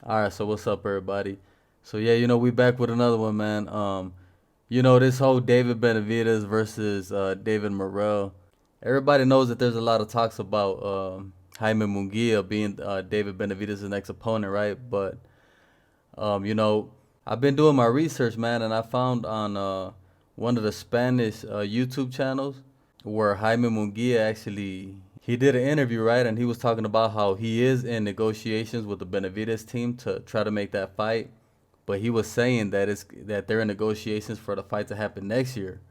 All right, so what's up, everybody? So yeah, we back with another one, man. This whole David Benavidez versus David Morrell. Everybody knows that there's a lot of talks about Jaime Munguia being David Benavidez's next opponent, right? But um, you know, I've been doing my research, man, and I found on one of the Spanish YouTube channels where Jaime Munguia actually he did an interview, right? And he was talking about how he is in negotiations with the Benavidez team to try to make that fight, but he was saying that they're in negotiations for the fight to happen next year.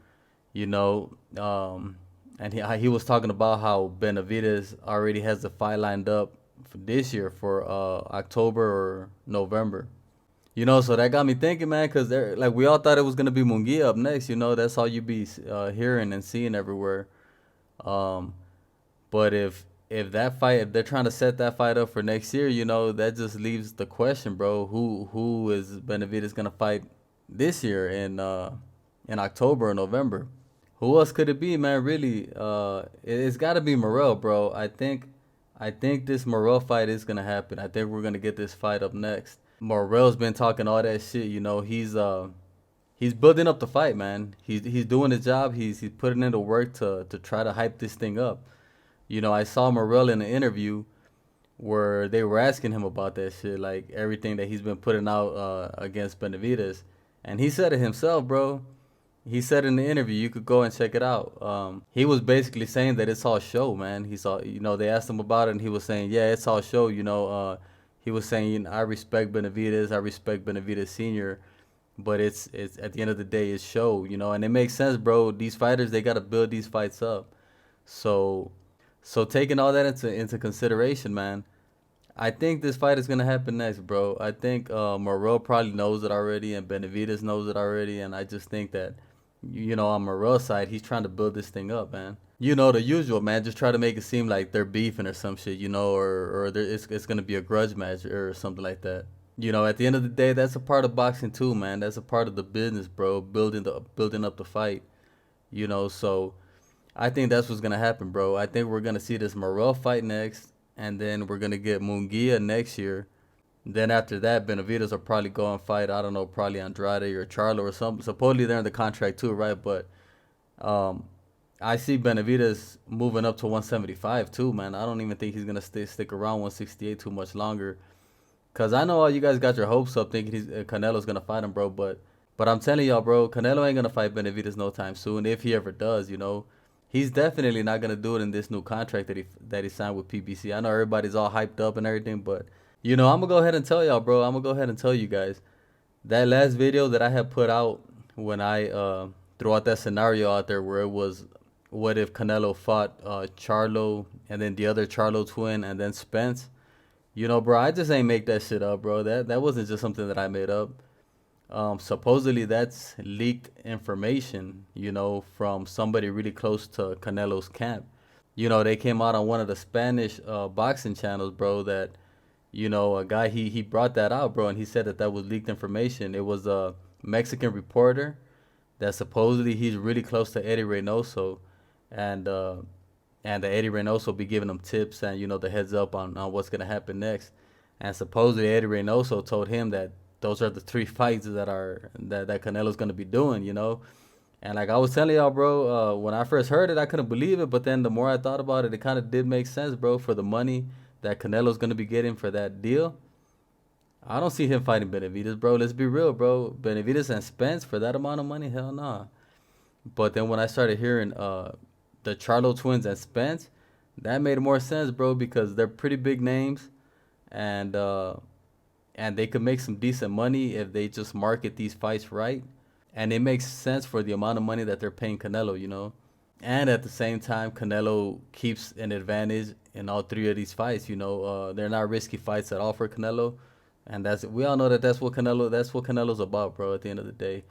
You know, and he was talking about how Benavidez already has the fight lined up for this year for October or November. So that got me thinking, man, because like we all thought it was gonna be Munguia up next. That's all you be hearing and seeing everywhere. Um, but if they're trying to set that fight up for next year, that just leaves the question, bro. Who is Benavidez gonna fight this year in October or November? Who else could it be, man? Really, it's got to be Morrell, bro. I think this Morrell fight is gonna happen. I think we're gonna get this fight up next. Morrell's been talking all that shit. He's building up the fight, man. He's doing his job. He's putting in the work to try to hype this thing up. I saw Morrell in an interview where they were asking him about that shit, like everything that he's been putting out against Benavidez, and he said it himself, bro. He said in the interview, you could go and check it out. He was basically saying that it's all show, man. He saw, they asked him about it, and he was saying, yeah, it's all show. He was saying, I respect Benavidez, I respect Benavidez Senior, but it's at the end of the day, it's show, and it makes sense, bro. These fighters, they gotta build these fights up. So, so taking all that into consideration, man, I think this fight is gonna happen next, bro. I think Morrell probably knows it already, and Benavidez knows it already, and I just think that, on Morrell's side, he's trying to build this thing up, man. The usual, man. Just try to make it seem like they're beefing or some shit, or it's gonna be a grudge match or something like that. At the end of the day, that's a part of boxing too, man. That's a part of the business, bro. Building up the fight. So I think that's what's gonna happen, bro. I think we're gonna see this Morrell fight next, and then we're gonna get Munguia next year. Then after that, Benavidez will probably go and fight. I don't know, probably Andrade or Charlo or something. Supposedly they're in the contract too, right? But um, I see Benavidez moving up to 175 too, man. I don't even think he's gonna stick around 168 too much longer. Cause I know all you guys got your hopes up thinking Canelo's gonna fight him, bro. But I'm telling y'all, bro, Canelo ain't gonna fight Benavidez no time soon. If he ever does, he's definitely not gonna do it in this new contract that he signed with PBC. I know everybody's all hyped up and everything, but I'm gonna go ahead and tell y'all, bro. I'm gonna go ahead and tell you guys that last video that I had put out when I threw out that scenario out there where it was, what if Canelo fought Charlo and then the other Charlo twin and then Spence? Bro, I just ain't make that shit up, bro. That wasn't just something that I made up. Supposedly that's leaked information, from somebody really close to Canelo's camp. They came out on one of the Spanish boxing channels, bro, that a guy he brought that out, bro, and he said that was leaked information. It was a Mexican reporter that supposedly he's really close to Eddie Reynoso, and the Eddie Reynoso be giving him tips and the heads up on what's gonna happen next. And supposedly Eddie Reynoso told him that those are the three fights that Canelo's gonna be doing, And like I was telling y'all, bro, when I first heard it, I couldn't believe it. But then the more I thought about it, it kind of did make sense, bro. For the money that Canelo's gonna be getting for that deal, I don't see him fighting Benavidez, bro. Let's be real, bro. Benavidez and Spence for that amount of money, hell nah. But then when I started hearing the Charlo twins and Spence, that made more sense, bro, because they're pretty big names, and they could make some decent money if they just market these fights right. And it makes sense for the amount of money that they're paying Canelo, And at the same time, Canelo keeps an advantage in all three of these fights. They're not risky fights at all for Canelo, and we all know that's what Canelo's about, bro. At the end of the day,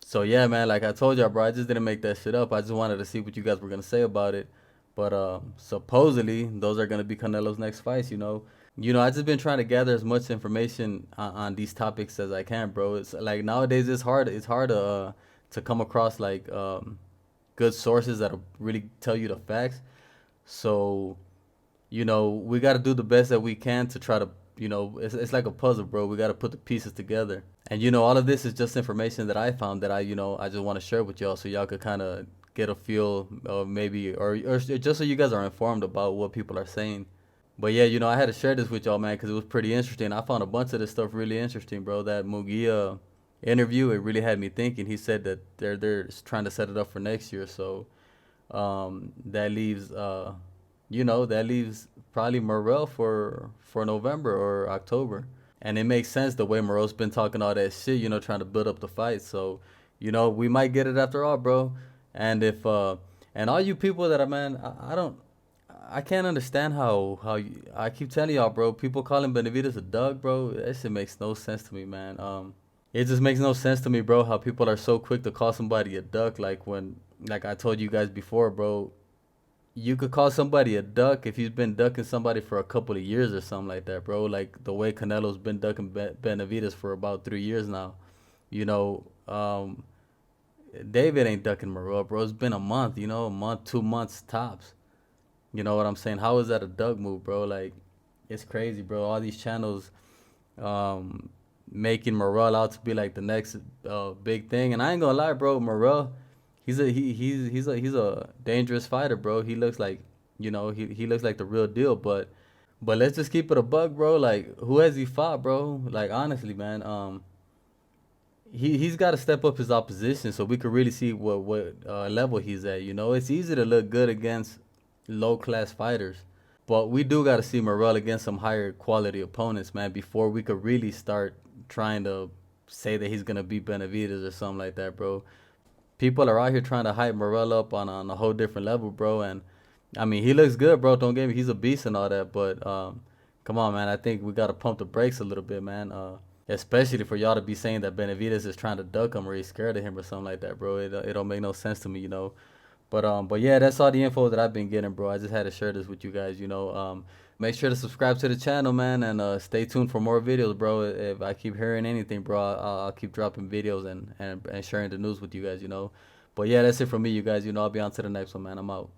so yeah, man. Like I told y'all, bro, I just didn't make that shit up. I just wanted to see what you guys were gonna say about it. But supposedly those are gonna be Canelo's next fights. I just been trying to gather as much information on these topics as I can, bro. It's like nowadays it's hard. It's hard to come across like good sources that'll really tell you the facts. So we got to do the best that we can to try to it's like a puzzle, bro. We gotta put the pieces together. And all of this is just information that I found that I just want to share with y'all, so y'all could kind of get a feel of maybe, or just so you guys are informed about what people are saying. But yeah, I had to share this with y'all, man, because it was pretty interesting. I found a bunch of this stuff really interesting, bro. That Mugia interview, it really had me thinking. He said that they're trying to set it up for next year, so that leaves that leaves probably Morrell for November or October. And it makes sense the way Morrell's been talking all that shit, trying to build up the fight. So, we might get it after all, bro. And if and all you people that are, man, I can't understand how I keep telling y'all, bro. People calling Benavidez a dog, bro. That shit makes no sense to me, man. It just makes no sense to me, bro. How people are so quick to call somebody a duck, like I told you guys before, bro. You could call somebody a duck if he's been ducking somebody for a couple of years or something like that, bro. Like the way Canelo's been ducking Benavidez for about 3 years now. You know, David ain't ducking Morrell, bro. It's been a month, a month, 2 months tops. You know what I'm saying? How is that a duck move, bro? Like, it's crazy, bro. All these channels um, making Morrell out to be like the next big thing. And I ain't gonna lie, bro. Morrell, he's a dangerous fighter, bro. He looks like, he looks like the real deal. But let's just keep it a buck, bro. Like, who has he fought, bro? Like, honestly, man. He's got to step up his opposition so we could really see what level he's at. It's easy to look good against low class fighters, but we do got to see Morrell against some higher quality opponents, man, before we could really start trying to say that he's gonna beat Benavidez or something like that, bro. People are out here trying to hype Morrell up on a whole different level, bro. And I mean, he looks good, bro. Don't get me, he's a beast and all that, but come on, man. I think we got to pump the brakes a little bit, man. Especially for y'all to be saying that Benavidez is trying to duck him or he's scared of him or something like that, bro. It don't make no sense to me. But yeah, that's all the info that I've been getting, bro. I just had to share this with you guys. Make sure to subscribe to the channel, man, and stay tuned for more videos, bro. If I keep hearing anything, bro, I'll keep dropping videos and sharing the news with you guys. But yeah, that's it from me, you guys. I'll be on to the next one, man. I'm out.